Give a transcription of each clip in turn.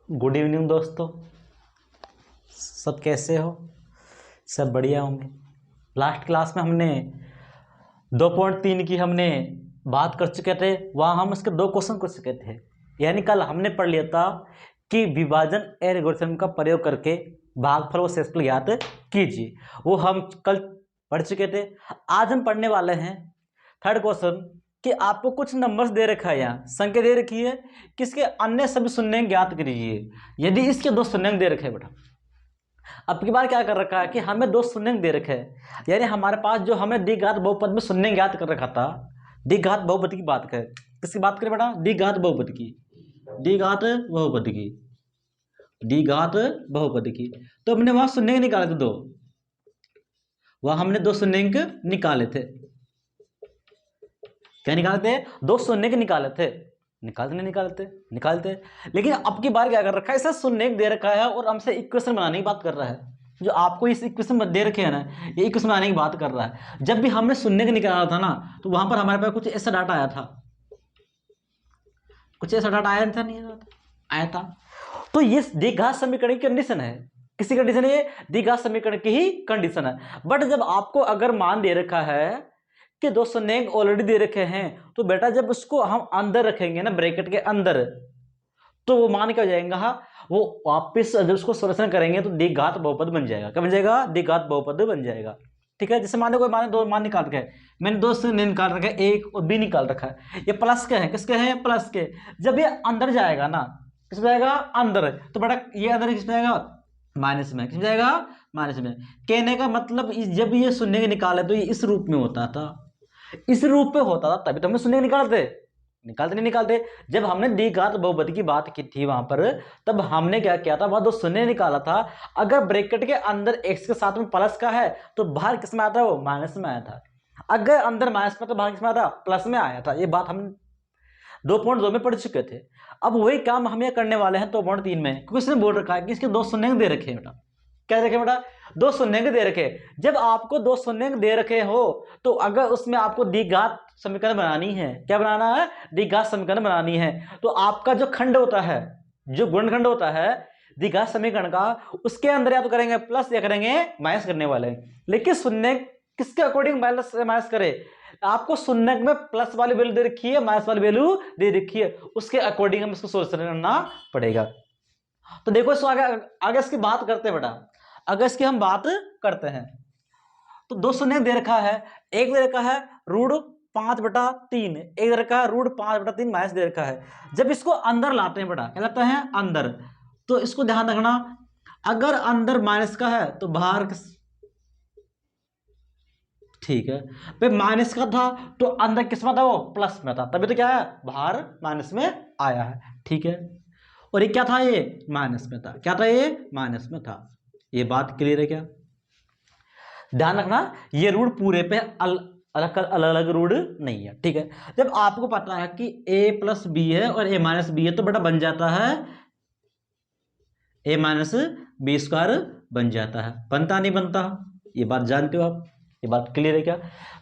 Good evening दोस्तों, सब कैसे हो? सब बढ़िया होंगे। लास्ट क्लास में हमने 2.3 की हमने बात कर चुके थे। वहाँ हम इसके 2 क्वेश्चन कर चुके थे। यानी कल हमने पढ़ लिया था कि विभाजन एल्गोरिथम का प्रयोग करके भागफल व शेषफल ज्ञात कीजिए। वो हम कल पढ़ चुके थे। आज हम पढ़ने वाले हैं थर्ड क्वेश्चन कि आपको कुछ नंबर्स दे रखा है, यहाँ संख्या दे रखी है कि इसके अन्य सभी शून्य ज्ञात कीजिए। यदि इसके 2 शून्य दे रखे हैं बेटा, अब की बार क्या कर रखा है कि हमें 2 शून्य दे रखे हैं। यानी हमारे पास जो हमने द्विघात बहुपद में शून्य ज्ञात कर रखा था, द्विघात बहुपद की बात करें, किसकी बात करें बेटा? द्विघात बहुपद की, द्विघात बहुपद की, द्विघात बहुपद की। तो हमने वहां शून्य निकाले थे 2, वहां हमने 2 शून्य निकाले थे। क्या निकाले थे? 2 शून्य निकाले थे। निकालते नहीं निकालते? निकालते। लेकिन अब की बार क्या कर रखा है, इसे शून्य दे रखा है और हमसे इक्वेशन बनाने की बात कर रहा है। जो आपको इस इक्वेशन में दे रखे हैं ना, ये इक्वेशन बनाने की बात कर रहा है। जब भी हमने शून्य निकाला था ना, तो वहां पर हमारे पास कुछ ऐसा डाटा आया था, कुछ ऐसा डाटा आया था, नहीं आया था। तो ये द्विघात समीकरण की कंडीशन है। किसी कंडीशन? ये द्विघात समीकरण की ही कंडीशन है। बट जब आपको अगर मान दे रखा है कि 2 शून्य ऑलरेडी दे रखे हैं, तो बेटा जब उसको हम अंदर रखेंगे ना, ब्रैकेट के अंदर, तो वो मान क्या हो जाएगा? वो वापस जब उसको सोल्यूशन करेंगे तो द्विघात बहुपद बन जाएगा। क्या बन जाएगा? द्विघात बहुपद बन जाएगा। ठीक है। जैसे माने कोई माने 2 मान निकाल रखे हैं, मैंने 2 शून्य निकाल रखा है, एक और बी निकाल रखा है। ये प्लस के हैं, किसके हैं? प्लस के। जब ये अंदर जाएगा ना, किस में जाएगा? अंदर। तो बेटा ये अंदर किस में जाएगा? माइनस में। किस में जाएगा? माइनस में। कहने का मतलब जब ये शून्य निकाले तो ये इस रूप में होता था, इस रूप पे होता था, तभी तो हम शून्य निकालते नहीं निकालते। जब हमने द्विघात बहुपद की बात की थी वहां पर, तब हमने क्या किया था? वहां 2 शून्य निकाला था। अगर ब्रैकेट के अंदर x के साथ में प्लस का है तो बाहर किस में आया था? वो माइनस में आया था। अगर अंदर माइनस में तो बाहर किस में आया था? प्लस में आया था। ये बात हम 2.2 में पढ़ चुके थे। अब वही काम हम ये करने वाले हैं 2.3 में, क्योंकि इसने बोल रखा है कि इसके 2 शून्य दे रखे हैं बेटा। क्या देखे बेटा? 2 शून्य दे रखे। जब आपको 2 शून्य दे रखे हो, तो अगर उसमें आपको द्विघात समीकरण बनानी है, क्या बनाना है? द्विघात समीकरण बनानी है। तो आपका जो खंड होता है, जो गुणनखंड होता है द्विघात समीकरण का, उसके अंदर या तो करेंगे प्लस या करेंगे माइनस करने वाले। लेकिन शून्य किसके अकॉर्डिंग माइनस करे? आपको शून्य में प्लस वाली वैल्यू दे रखी है, माइनस वाली वैल्यू दे रखी है, उसके अकॉर्डिंग हम इसको सोल्यूशन करना पड़ेगा। तो देखो इसको आगे इसकी बात करते हैं बेटा। अगर इसकी हम बात करते हैं तो 2 शून्य दे रखा है, एक दे रखा है √5/3, एक दे रखा है √5/3 माइनस दे रखा है। जब इसको अंदर लाते हैं बेटा, क्या लाते हैं? अंदर। तो इसको ध्यान रखना, अगर अंदर माइनस का है तो बाहर, ठीक है, पे माइनस का था तो अंदर किस में था? वो प्लस में था, तभी तो क्या है? बाहर माइनस में आया है। ठीक है। और ये क्या था? ये माइनस में था। क्या था? ये माइनस में था। ये बात क्लियर है क्या? ध्यान रखना, ये रूल पूरे पे अलग अलग रूल नहीं है। ठीक है। जब आपको पता है कि a + b है और a - b है, तो बेटा बन जाता है a - b² बन जाता है। बनता नहीं बनता? ये बात जानते हो आप? ये बात क्लियर है क्या?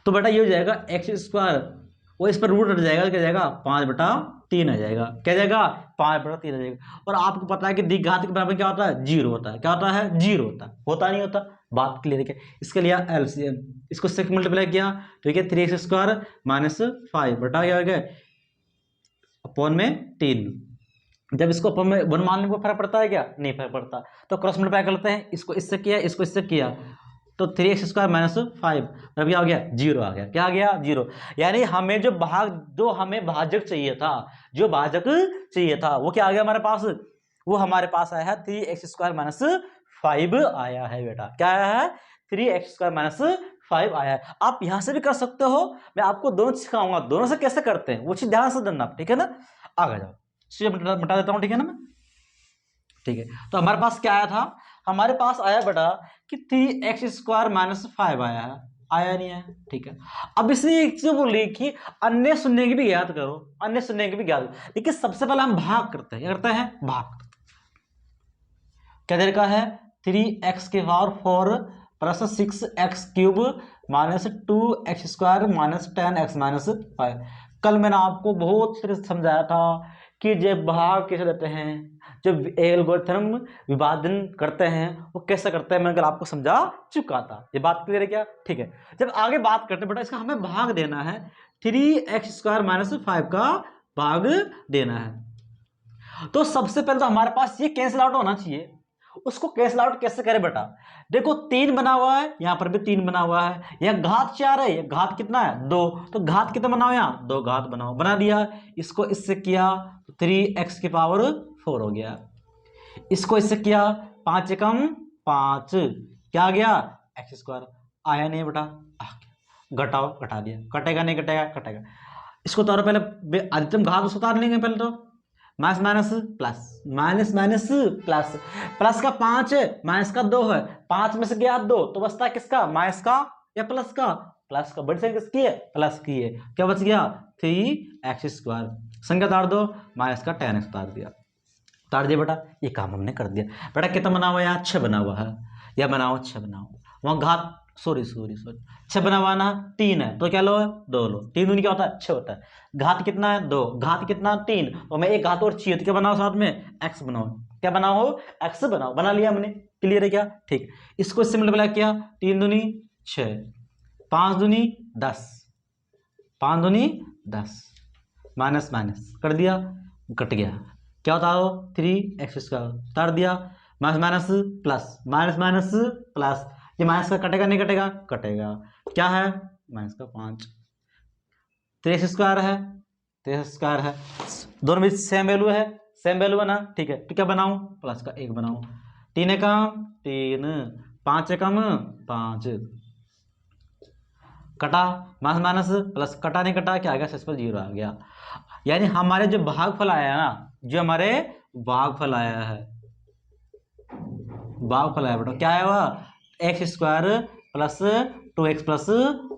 तो बेटा ये हो जाएगा x², वो इस पर रूट हट जाएगा, क्या जाएगा? 5/3 आ जाएगा। क्या जाएगा? 5/3 आ जाएगा। और आपको पता है कि द्विघात के बराबर क्या होता है? 0 होता है। क्या होता है? 0 होता है। होता नहीं होता? बात क्लियर है क्या? इसके लिए एलसीएम, इसको 6 मल्टीप्लाई किया तो क्या? 3x² - 5 बटा क्या हो गया? अपॉन में 3। जब इसको अपन में 1 मानने को फर्क पड़ता है क्या? नहीं फर्क पड़ता। तो क्रॉस मल्टीप्लाई कर लेते हैं, इसको इससे किया, इसको इससे किया, तो 3x² - 5, अब क्या हो गया? 0 आ गया। क्या आ गया? 0। यानी हमें जो हमें भाजक चाहिए था, जो भाजक चाहिए था, वो क्या आ गया हमारे पास? वो हमारे पास आया है 3x² - 5 आया है बेटा। क्या आया है? 3x² - 5 आया है। आप यहां से भी कर सकते हो, मैं आपको दोनों सिखाऊंगा, दोनों से कैसे करते हैं वो चीज ध्यान से देना। ठीक है ना? आगे जाओ, चीजें मिटा देता हूं। ठीक है ना? मैं ठीक है। तो हमारे पास क्या आया था? हमारे पास आया बेटा कि 3x² - 5 आया है। आया नहीं है? ठीक है। अब इसने एक चीज बोली कि अन्य शून्य की भी ज्ञात करो, अन्य शून्य की भी ज्ञात। लेकिन सबसे पहले हम भाग करते हैं। क्या करते हैं? भाग। क्या दे रखा है? 3x⁴ + 6x³ - 2x² - 10x - 5। कल मैंने आपको बहुत फिर समझाया था कि जब भाग कैसे देते हैं, जब एल्गोरिथम विभाजन करते हैं वो कैसे करते हैं, मैं कल आपको समझा चुका था। ये बात क्लियर है क्या? ठीक है, जब आगे बात करते हैं बेटा, इसका हमें भाग देना है, 3x² - 5 का भाग देना है। तो सबसे पहले तो हमारे पास ये कैंसिल आउट होना चाहिए। उसको कैंसिल आउट कैसे करें बेटा? देखो 3 बना हुआ है, यहां पर भी 3 बना हुआ है, यहां घात 4 है, घात कितना है 2, तो घात कितना बनाओ, यहां 2 घात बनाओ, बना दिया। इसको इससे किया तो 3x⁴ हो गया। इसको इससे किया 5 एकम 5, क्या आ गया x²। आया नहीं बेटा, आ गया। घटाओ, घटा दिया, कटेगा नहीं, कटेगा कटेगा। इसको तो पहले अधिकतम घात उसको उतार लेंगे पहले तो, minus minus plus, minus minus plus, plus का 5 है, माइनस का 2 है, 5 में से गया 2 तो बचता है किसका, माइनस का या प्लस का? प्लस का। बड़ी संख्या किसकी है? प्लस की है। क्या बच गया 3x², संख्या उतार दो, माइनस का tan x उतार दिया, उतार दिया बेटा। ये काम हमने कर दिया बेटा। कितना बना हुआ है यहाँ? 6 बना हुआ है, या बनाओ 6 बनाओ, वहां घात सॉरी 6 बना हुआ ना, 3 है तो क्या लो, 2 लो, 3 दूनी क्या होता है 6 होता है। घात कितना है 2, घात कितना 3, और मैं एक घात और चाहिए तो क्या बनाओ साथ में, x बनाओ। क्या बनाओ? x बनाओ। बना लिया हमने, क्लियर है क्या? ठीक। इसको इससे मल्टीप्लाई किया, 3 दूनी 6, 5 दूनी 10, 5 दूनी 10, माइनस माइनस कर दिया, कट गया। क्या होता है 3x² उतार दिया, minus minus plus, minus minus plus, ये माइनस का कटेगा नहीं, कटेगा कटेगा। क्या है? माइनस का 5, 3x² है, 3x² है, दोनों में सेम वैल्यू है, सेम वैल्यू बना, ठीक है। तो क्या बनाऊं? प्लस का 1 बनाऊं, 3 एकम 3, 5 एकम 5, कटा, माइनस माइनस प्लस, कटा नहीं कटा, क्या आ गया? 0 आ गया। यानी हमारे जो भागफल आया है ना, जो हमारे भागफल आया है, भागफल आया बेटा, क्या है वह x² प्लस 2x प्लस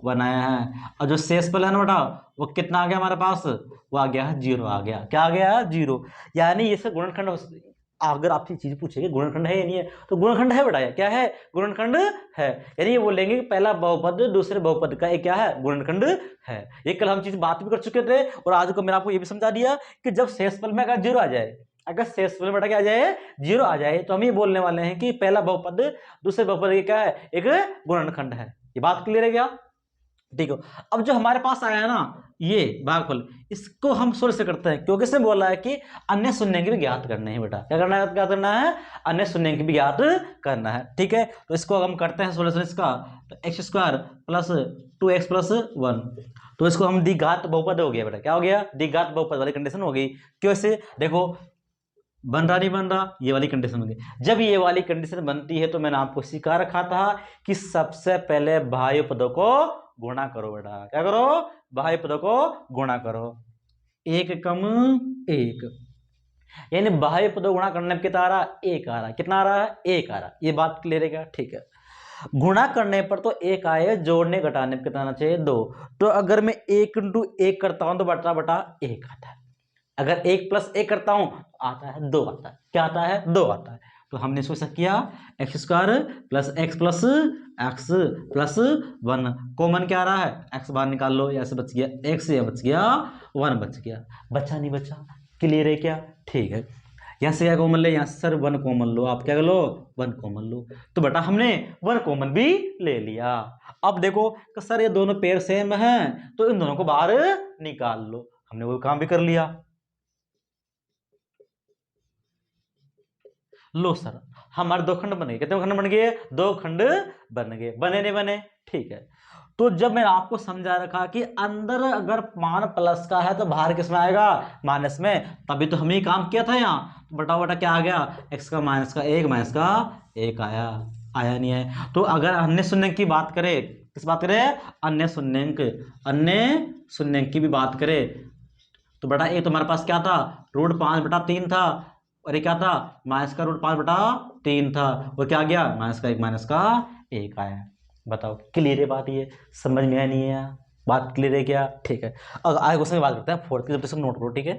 1 आया है। और जो शेषफल है ना बेटा, वो कितना आ गया हमारे पास? वो आ गया 0 आ गया। क्या आ गया? 0। यानी ये सब गुणनखंड। अगर आपसे चीज पूछेगी गुणनखंड है या नहीं है, तो गुणनखंड है बेटा। क्या है? गुणनखंड है। यानी ये बोलेंगे कि पहला बहुपद दूसरे बहुपद का एक क्या है? गुणनखंड है। ये कल हम चीज बात भी कर चुके थे, और आज को मैंने आपको ये भी समझा दिया कि जब शेषफल में अगर 0 आ जाए, अगर शेषफल में बेटा क्या आ जाए? 0 आ जाए, तो हम ये बोलने वाले हैं कि पहला बहुपद दूसरे बहुपद क्या है? एक गुणनखंड है। ये बात क्लियर है क्या? ठीक है। अब जो हमारे पास आया है ना ये भागफल, इसको हम सोल्व से करते हैं, क्योंकि इसने बोला है कि अन्य शून्य की भी ज्ञात करने है बेटा। क्या करना है? क्या करना है? अन्य शून्य की भी ज्ञात करना है। ठीक है, तो इसको हम करते हैं सोल्यूशन इसका। तो x² प्लस 2x प्लस 1, तो इसको हम द्विघात बहुपद हो गया बेटा। क्या हो गया? द्विघात बहुपद वाली कंडीशन हो गई। क्यों? से देखो बन रहा नहीं बन रहा, ये वाली कंडीशन होगी। जब ये वाली कंडीशन बनती है तो मैंने आपको सिखा रखा था कि सबसे पहले बाह्य पदों को गुणा करो बेटा। क्या करो? बाह्य पदों को गुणा करो, 1 कम 1, यानी बाह्य पदों गुणा करने पर कितना आ रहा? 1 आ रहा। कितना आ रहा है? 1 आ रहा। ये बात क्लियर है क्या? ठीक है। गुणा करने पर तो 1 आए, जोड़ने घटाने पर कितना आना चाहिए? 2। तो अगर मैं 1 × 1 करता हूं तो बटा बटा 1 आता है। अगर 1 + 1 करता हूं तो आता है 2 आता है। क्या आता है? 2 आता है। तो हमने इसको ऐसा किया, x² plus x plus x plus 1, common क्या आ रहा है? x बाहर निकाल लो, या से बच गया x, या बच गया 1 बच गया। बचा नहीं बचा? क्लियर है क्या? ठीक है। यहाँ से क्या कॉमन ले? यहाँ से सर 1 कॉमन लो। आप क्या लो? 1 कॉमन लो। तो बेटा हमने 1 कॉमन भी ले लिया। अब देखो कि सर ये दोनों पेयर सेम हैं, तो इन दोनों को बाहर निकाल लो। हमने वो काम भी कर लिया। लो सर, हमारे 2 खंड बन गए। कितने खंड बन गए? 2 खंड बन गए। बने नहीं बने? ठीक है। तो जब मैंने आपको समझा रखा कि अंदर अगर मान प्लस का है तो बाहर किस में आएगा? माइनस में। तभी तो हमने काम किया था यहाँ। तो बटा बटा क्या आ गया? x का माइनस का 1 माइनस का 1 आया। आया नहीं है? तो अगर अन्य शून्य की बात करें, किस बात करें? अन्य शून्यंक, अन्य शून्यंक की भी बात करें तो बेटा एक तो हमारे पास क्या था? √5/3 था, और ये क्या था? माइनस का √5/3 था, और क्या आ गया? माइनस का 1 माइनस का 1 आया। बताओ क्लियर है बात? ये समझ में आया नहीं है? बात क्लियर है क्या? ठीक है। अब आगे क्वेश्चन की बात करते हैं, 4th की, जब तक नोट करो। ठीक है,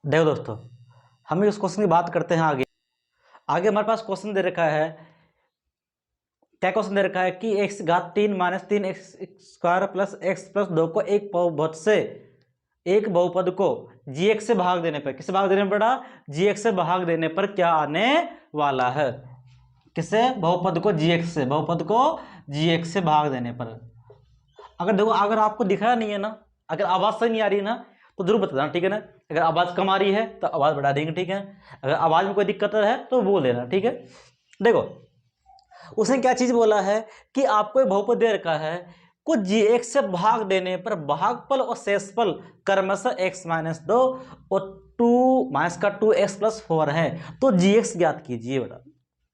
देखो दोस्तों, हम इस क्वेश्चन की बात करते हैं आगे। आगे हमारे पास क्वेश्चन दे रखा है क्या क्वेश्चन दे रखा है कि x घात 3 minus 3 x square plus x plus 2 को एक बहुपद से एक बहुपद को gx से भाग देने पर, किससे भाग देने पर बेटा, gx से भाग देने पर क्या आने वाला है, किससे, बहुपद को gx से, बहुपद को gx से भाग देने पर। अगर देखो अगर आपको दिखा नहीं है ना, अगर आवाज सही नहीं आ रही है ना तो जरूर बता देना, ठीक है ना। अगर आवाज कम आ रही है तो आवाज बढ़ा देंगे, ठीक है। अगर आवाज में कोई दिक्कत है तो बोल देना, ठीक है। देखो उसने क्या चीज बोला है कि आपको बहुपद दे रखा है को gx से भाग देने पर भागफल और शेषफल क्रमशः x माइनस 2 और 2 माइनस का 2x प्लस 4 है, तो gx ज्ञात कीजिए बेटा।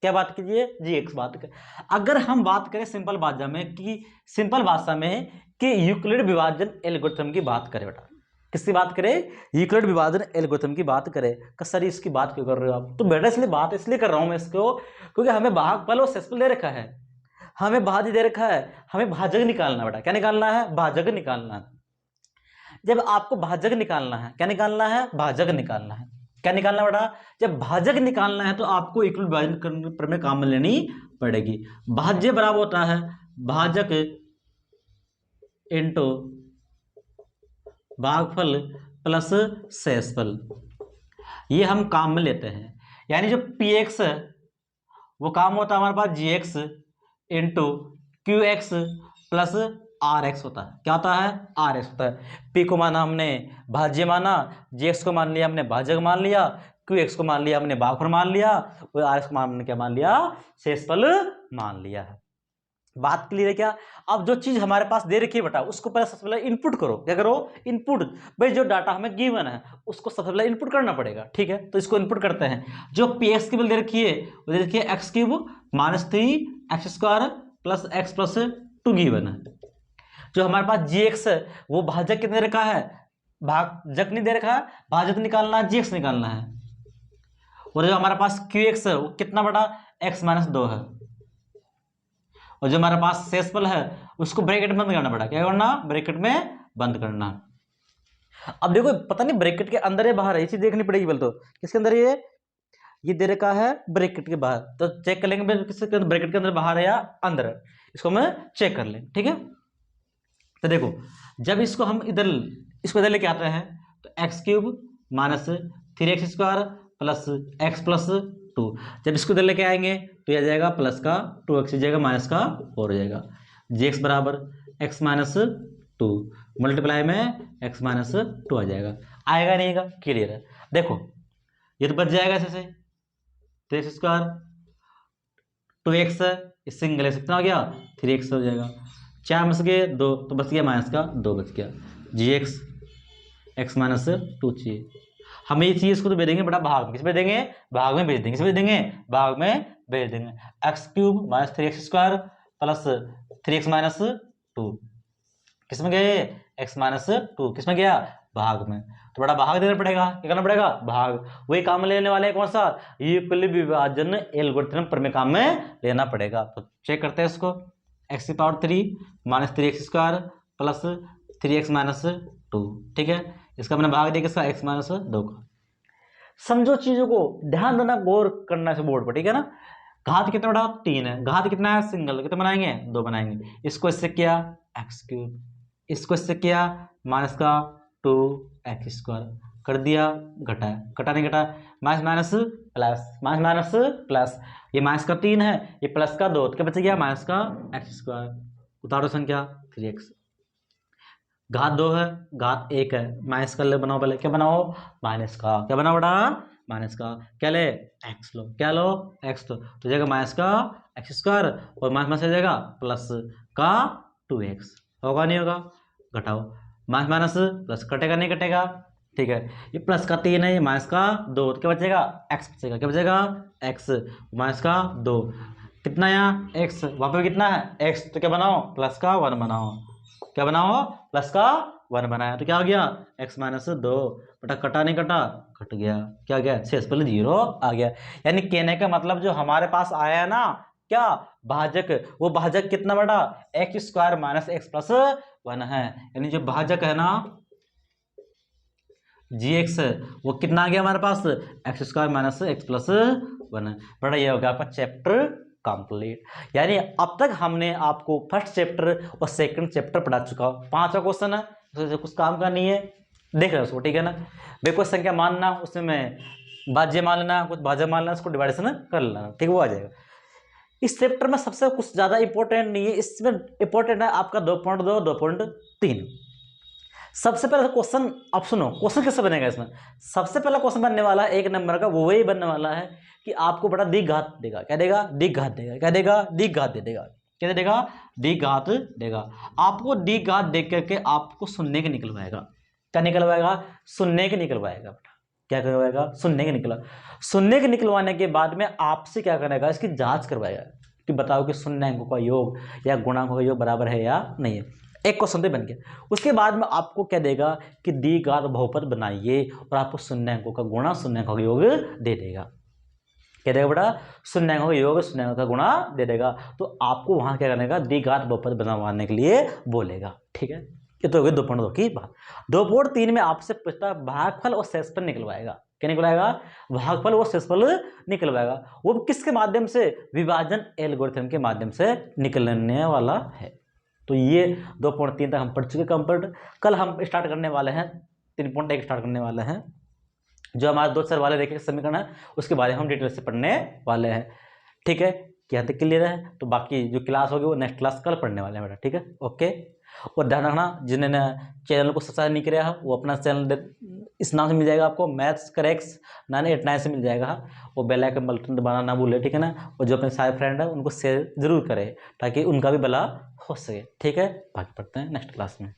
क्या बात कीजिए, gx बात कर। अगर हम बात करें सिंपल भाषा में कि सिंपल भाषा में कि यूक्लिड विभाजन एल्गोरिथम की बात करें बेटा, किसकी बात करें, यूक्लिड विभाजन एल्गोरिथम की बात करें। सर इसकी बात क्यों कर रहे हो आप, तो बेटा इसलिए बात इसलिए कर रहा हूं मैं इसको क्योंकि हमें भागफल और शेषफल दे रखा है, हमें भाज्य दे रखा है, हमें भाजक निकालना बेटा। क्या निकालना है, भाजक निकालना है। जब आपको भाजक निकालना है, क्या निकालना है, भाजक निकालना है। क्या निकालना बेटा, जब भाजक निकालना है तो आपको यूक्लिड विभाजन करने पर में काम में लेनी पड़ेगी। भाज्य बराबर होता है भाजक इंटू भागफल प्लस शेषफल, ये हम काम में लेते हैं। यानी जो px है वो काम होता है हमारे पास gx into qx plus rx होता है। क्या होता है, rx होता है। p को माना हमने भाज्य माना, gx को मान लिया हमने भाजक मान लिया, qx को मान लिया हमने भागफल मान लिया, और rx को हमने क्या मान लिया, शेषफल मान लिया है। बात क्लियर है क्या। अब जो चीज हमारे पास दे रखी है बेटा उसको पहले सबसे पहले इनपुट करो। क्या करो, इनपुट। भाई जो डाटा हमें गिवन है उसको सबसे पहले इनपुट करना पड़ेगा, ठीक है। तो इसको इनपुट करते हैं। जो px की वैल्यू दे रखी है वो दे रखी है x cube minus 3 x square plus x plus 2 given है। जो हमारे पास gx है वो भाजक कितने रखा है, भाजक नहीं दे रखा है, भाजक निकालना है, gx निकालना है। और जो हमारे पास qx है वो कितना बड़ा, x माइनस 2 है। और जो हमारे पास शेषफल है उसको ब्रैकेट में बंद करना पड़ा। क्या करना, ब्रैकेट में बंद करना। अब देखो पता नहीं ब्रैकेट के अंदर है बाहर है, ये चीज देखनी पड़ेगी। बोल तो किसके अंदर, ये दे रखा है ब्रैकेट के बाहर, तो चेक कर लेंगे किसके ब्रैकेट के अंदर बाहर है या अंदर है, इसको मैं चेक कर लें, ठीक है। तो देखो जब इसको हम इधर इसको इधर लेके आते हैं तो x cube minus 3x square plus x plus 2, जब इसको इधर लेके आएंगे तो यह आ जाएगा प्लस का 2x हो जाएगा माइनस का 4 हो जाएगा। gx बराबर x माइनस 2 मल्टीप्लाई में x माइनस 2 आ जाएगा। आएगा नहीं आएगा, क्लियर है। देखो ये तो बच जाएगा ऐसे 3x स्क्वायर 2x इस सिंगल से कितना हो गया 3x हो जाएगा, 4 में से गए 2 तो बच गया माइनस का 2 बच गया। gx x माइनस 2 चाहिए हमें, ये चाहिए इसको तो भेज देंगे बेटा भाग में, किस भेज देंगे, भाग में भेज देंगे, किस भेज देंगे, भाग में भेज देंगे। X cube minus 3x square plus 3x minus 2 किस में गए, x माइनस 2 किस में गया, भाग में। तो बड़ा भाग देना पड़ेगा, क्या करना पड़ेगा, भाग। वही काम में लेने वाले हैं कौन सा, यूक्लिड विभाजन एल्गोरिथम प्रमेय काम में लेना पड़ेगा। तो चेक करते हैं इसको, x की power 3 minus 3x square plus 3x minus 2, ठीक है। इसका मैंने भाग दिया किसका, x माइनस 2 का। समझो चीजों को, ध्यान देना, गौर करना है बोर्ड पर, ठीक है ना। घात कितना बड़ा, 3 है, घात कितना है सिंगल, कितना बनाएंगे 2 बनाएंगे। इसको इससे किया एक्स क्यूब, इसको इससे किया माइनस का 2x स्क्वायर कर दिया, घटाया, घटा नहीं घटा, minus minus plus, minus minus plus, ये माइनस का 3 है, ये प्लस का 2, तो क्या बच गया माइनस का x स्क्वायर। उतारो संख्या 3x, घात 2 है, घात 1 है, माइनस कर ले, बनाओ पहले, क्या बनाओ, माइनस का, क्या बनाओ बड़ा, माइनस का, क्या ले, x लो, क्या लो, x लो, तो जाएगा माइनस का x स्क्वायर और माइनस हो जाएगा प्लस का 2x, होगा नहीं होगा, घटाओ, माइनस माइनस प्लस, कटेगा नहीं कटेगा, ठीक है। ये प्लस का 3 है, ये माइनस का 2, तो क्या बचेगा x बचेगा, क्या बचेगा x, माइनस का 2 कितना यहाँ x, वहाँ पे कितना है x, तो क्या बनाओ प्लस का 1 बनाओ, क्या बनाओ प्लस का 1 बनाया, तो क्या हो गया x माइनस 2 बटा, कटा नहीं कटा, कट गया, क्या गया शेषफल 0 आ गया। यानी कहने का मतलब जो हमारे पास आया है ना क्या भाजक, वो भाजक कितना बड़ा x square minus X plus 1 है। यानी जो भाजक है ना gx वो कितना आ गया हमारे पास, X square minus X plus 1 है। बड़ा ये हो गया आपका चैप्टर कंप्लीट। यानी अब तक हमने आपको फर्स्ट चैप्टर और सेकंड चैप्टर पढ़ा चुका हूँ। 5वां क्वेश्चन है, उससे कुछ काम का नहीं है, देख रहे हो उसको, ठीक है ना। बेको संख्या मानना, उसमें मैं भाज्य मान लेना, कुछ भाज्य मान लेना, उसको डिवाइडेशन कर लेना, ठीक है, वो आ जाएगा। इस चैप्टर में सबसे कुछ ज़्यादा इंपॉर्टेंट नहीं है, इसमें इंपॉर्टेंट है आपका 2.2 2.3। सबसे पहला क्वेश्चन आप सुनो, क्वेश्चन कैसे बनेगा इसमें। सबसे पहला क्वेश्चन बनने वाला है 1 नंबर का, वो वही बनने वाला है कि आपको बड़ा द्विघात देगा। क्या देगा? द्विघात देगा। क्या देगा? द्विघात दे देगा। क्या देगा? द्विघात देगा। आपको द्विघात देख करके आपको शून्य के निकलवाएगा। क्या निकलवाएगा? शून्य के निकलवाएगा। क्या करवाएगा? शून्य के निकला। शून्य के निकलवाने के बाद में आपसे क्या करेगा? इसकी जांच करवाएगा कि बताओ कि शून्य अंकों का योग या गुणांकों का योग बराबर है या नहीं है। एक क्वेश्चन तो बन गया। उसके बाद में आपको क्या देगा कि द्विघात बहुपद बनाइए और आपको शून्य अंकों का गुणा शून्य अंकों का योग दे देगा। क्या देगा बेटा? शून्य अंकों का योग शून्य अंकों का गुणा दे देगा। तो आपको वहां क्या करने का? द्विघात बहुपद बनवाने के लिए बोलेगा, ठीक है। ये तो हो गई 2.2 की बात। 2.3 में आपसे पूछता भागफल और शेषफल निकलवाएगा। क्या निकलवाएगा? भागफल और शेषफल निकलवाएगा। वो किसके माध्यम से? विभाजन एल्गोरिथम के माध्यम से निकलने वाला है। तो ये 2.3 तक हम पढ़ चुके कंप्लीट। कल हम स्टार्ट करने वाले हैं 3.1 स्टार्ट करने वाले हैं, जो हमारे 2 चर वाले रेखा समीकरण है उसके बारे में हम डिटेल से पढ़ने वाले हैं, ठीक है। यहाँ तक क्लियर है? तो बाकी जो क्लास होगी वो नेक्स्ट क्लास कल पढ़ने वाले हैं बेटा, ठीक है, ओके। और ध्यान रखना, जिन्होंने चैनल को सब्सक्राइब नहीं किया है वो अपना चैनल इस नाम से मिल जाएगा आपको, मैथ्स करेक्ट्स 989 से मिल जाएगा। वो बेल आइकन बटन दबाना ना भूले, ठीक है ना। और जो अपने सारे फ्रेंड है उनको शेयर जरूर करें ताकि उनका भी भला हो सके, ठीक है। बाकी पढ़ते हैं नेक्स्ट क्लास में।